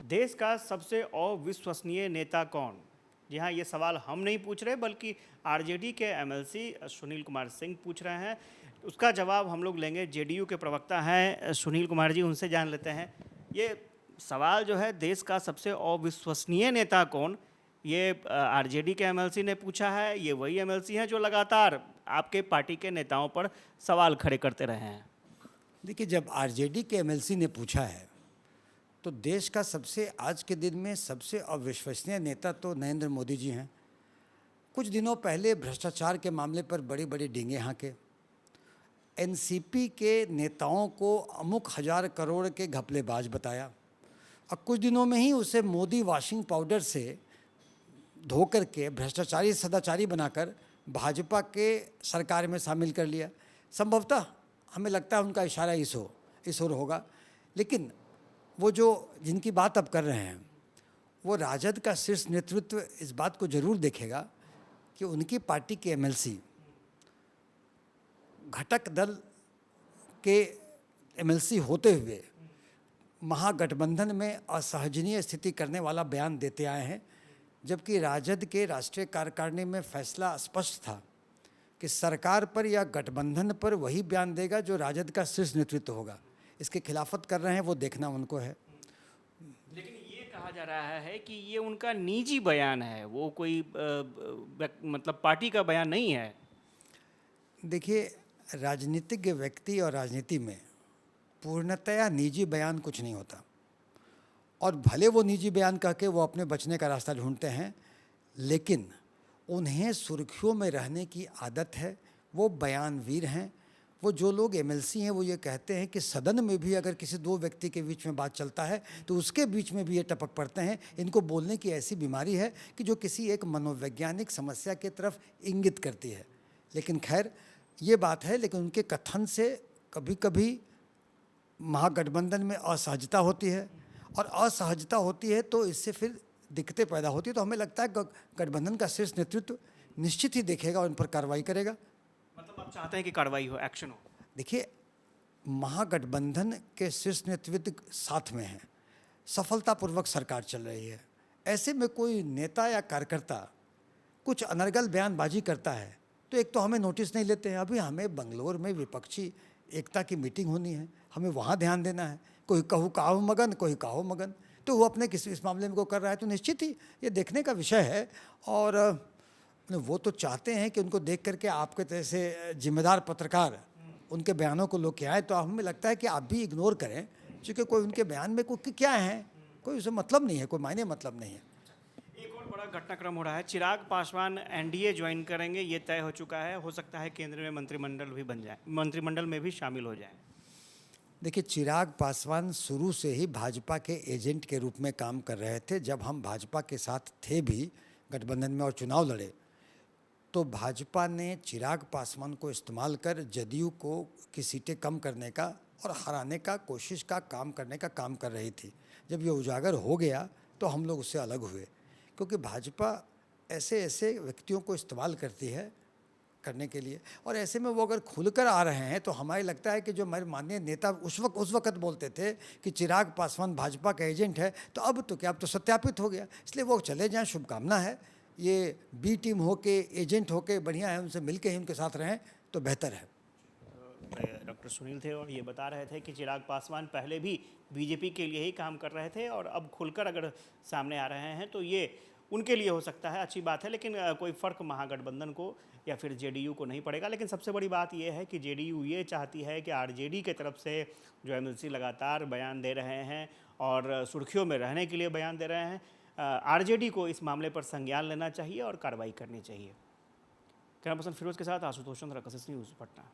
देश का सबसे अविश्वसनीय नेता कौन? जी हाँ, ये सवाल हम नहीं पूछ रहे बल्कि आरजेडी के एमएलसी सुनील कुमार सिंह पूछ रहे हैं। उसका जवाब हम लोग लेंगे, जेडीयू के प्रवक्ता हैं सुनील कुमार जी, उनसे जान लेते हैं। ये सवाल जो है, देश का सबसे अविश्वसनीय नेता कौन, ये आरजेडी के एमएलसी ने पूछा है। ये वही एमएलसी हैं जो लगातार आपके पार्टी के नेताओं पर सवाल खड़े करते रहे हैं। देखिए, जब आरजेडी के एमएलसी ने पूछा है तो देश का सबसे आज के दिन में सबसे अविश्वसनीय नेता तो नरेंद्र मोदी जी हैं। कुछ दिनों पहले भ्रष्टाचार के मामले पर बड़ी बड़ी डींगे हाँके, एनसीपी के नेताओं को अमुक हजार करोड़ के घपलेबाज बताया और कुछ दिनों में ही उसे मोदी वॉशिंग पाउडर से धो करके भ्रष्टाचारी सदाचारी बनाकर भाजपा के सरकार में शामिल कर लिया। संभवतः हमें लगता है उनका इशारा इस ओर होगा। लेकिन वो जो जिनकी बात अब कर रहे हैं वो राजद का शीर्ष नेतृत्व इस बात को जरूर देखेगा कि उनकी पार्टी के एमएलसी घटक दल के एमएलसी होते हुए महागठबंधन में असहनीय स्थिति करने वाला बयान देते आए हैं, जबकि राजद के राष्ट्रीय कार्यकारिणी में फैसला स्पष्ट था कि सरकार पर या गठबंधन पर वही बयान देगा जो राजद का शीर्ष नेतृत्व होगा। इसके खिलाफत कर रहे हैं, वो देखना उनको है। लेकिन ये कहा जा रहा है कि ये उनका निजी बयान है, वो कोई मतलब पार्टी का बयान नहीं है। देखिए, राजनीतिज्ञ व्यक्ति और राजनीति में पूर्णतया निजी बयान कुछ नहीं होता, और भले वो निजी बयान कह के वो अपने बचने का रास्ता ढूंढते हैं, लेकिन उन्हें सुर्खियों में रहने की आदत है। वो बयानवीर हैं। वो जो लोग एमएलसी हैं वो ये कहते हैं कि सदन में भी अगर किसी दो व्यक्ति के बीच में बात चलता है तो उसके बीच में भी ये टपक पड़ते हैं। इनको बोलने की ऐसी बीमारी है कि जो किसी एक मनोवैज्ञानिक समस्या की तरफ इंगित करती है। लेकिन खैर, ये बात है। लेकिन उनके कथन से कभी कभी महागठबंधन में असहजता होती है, और असहजता होती है तो इससे फिर दिक्कतें पैदा होती है। तो हमें लगता है गठबंधन का शीर्ष नेतृत्व निश्चित ही देखेगा और उन पर कार्रवाई करेगा। मतलब आप चाहते हैं कि कार्रवाई हो, एक्शन हो? देखिए, महागठबंधन के शीर्ष नेतृत्व साथ में है, सफलतापूर्वक सरकार चल रही है। ऐसे में कोई नेता या कार्यकर्ता कुछ अनर्गल बयानबाजी करता है तो एक तो हमें नोटिस नहीं लेते हैं। अभी हमें बंगलोर में विपक्षी एकता की मीटिंग होनी है, हमें वहाँ ध्यान देना है। कोई कहो मगन, कोई कहो मगन, तो वो अपने किसी इस मामले में को कर रहा है तो निश्चित ही ये देखने का विषय है। और वो तो चाहते हैं कि उनको देख करके आपके जैसे जिम्मेदार पत्रकार उनके बयानों को लोग क्या है, तो हमें लगता है कि आप भी इग्नोर करें, क्योंकि कोई उनके बयान में कोई क्या है, कोई उसे मतलब नहीं है, कोई मायने मतलब नहीं है। एक और बड़ा घटनाक्रम हो रहा है, चिराग पासवान एनडीए ज्वाइन करेंगे, ये तय हो चुका है। हो सकता है केंद्र में मंत्रिमंडल भी बन जाए, मंत्रिमंडल में भी शामिल हो जाए। देखिए, चिराग पासवान शुरू से ही भाजपा के एजेंट के रूप में काम कर रहे थे। जब हम भाजपा के साथ थे भी गठबंधन में और चुनाव लड़े, तो भाजपा ने चिराग पासवान को इस्तेमाल कर जदयू को की सीटें कम करने का और हराने का कोशिश का काम करने का काम कर रही थी। जब ये उजागर हो गया तो हम लोग उससे अलग हुए, क्योंकि भाजपा ऐसे ऐसे व्यक्तियों को इस्तेमाल करती है करने के लिए, और ऐसे में वो अगर खुलकर आ रहे हैं तो हमें लगता है कि जो हमारे माननीय नेता उस वक्त बोलते थे कि चिराग पासवान भाजपा का एजेंट है, तो अब तो क्या, अब तो सत्यापित हो गया। इसलिए वो चले जाएं, शुभकामना है। ये बी टीम हो के एजेंट हो के बढ़िया है, उनसे मिल के ही उनके साथ रहें तो बेहतर है। डॉक्टर सुनील थे और ये बता रहे थे कि चिराग पासवान पहले भी बीजेपी के लिए ही काम कर रहे थे, और अब खुलकर अगर सामने आ रहे हैं तो ये उनके लिए हो सकता है अच्छी बात है। लेकिन कोई फ़र्क महागठबंधन को या फिर जेडीयू को नहीं पड़ेगा। लेकिन सबसे बड़ी बात यह है कि जेडीयू ये चाहती है कि आरजेडी के तरफ से जो एमएलसी लगातार बयान दे रहे हैं और सुर्खियों में रहने के लिए बयान दे रहे हैं, आरजेडी को इस मामले पर संज्ञान लेना चाहिए और कार्रवाई करनी चाहिए। कैमरा पर्सन फिरोज के साथ आशुतोष चंद्र, कसस न्यूज़, पटना।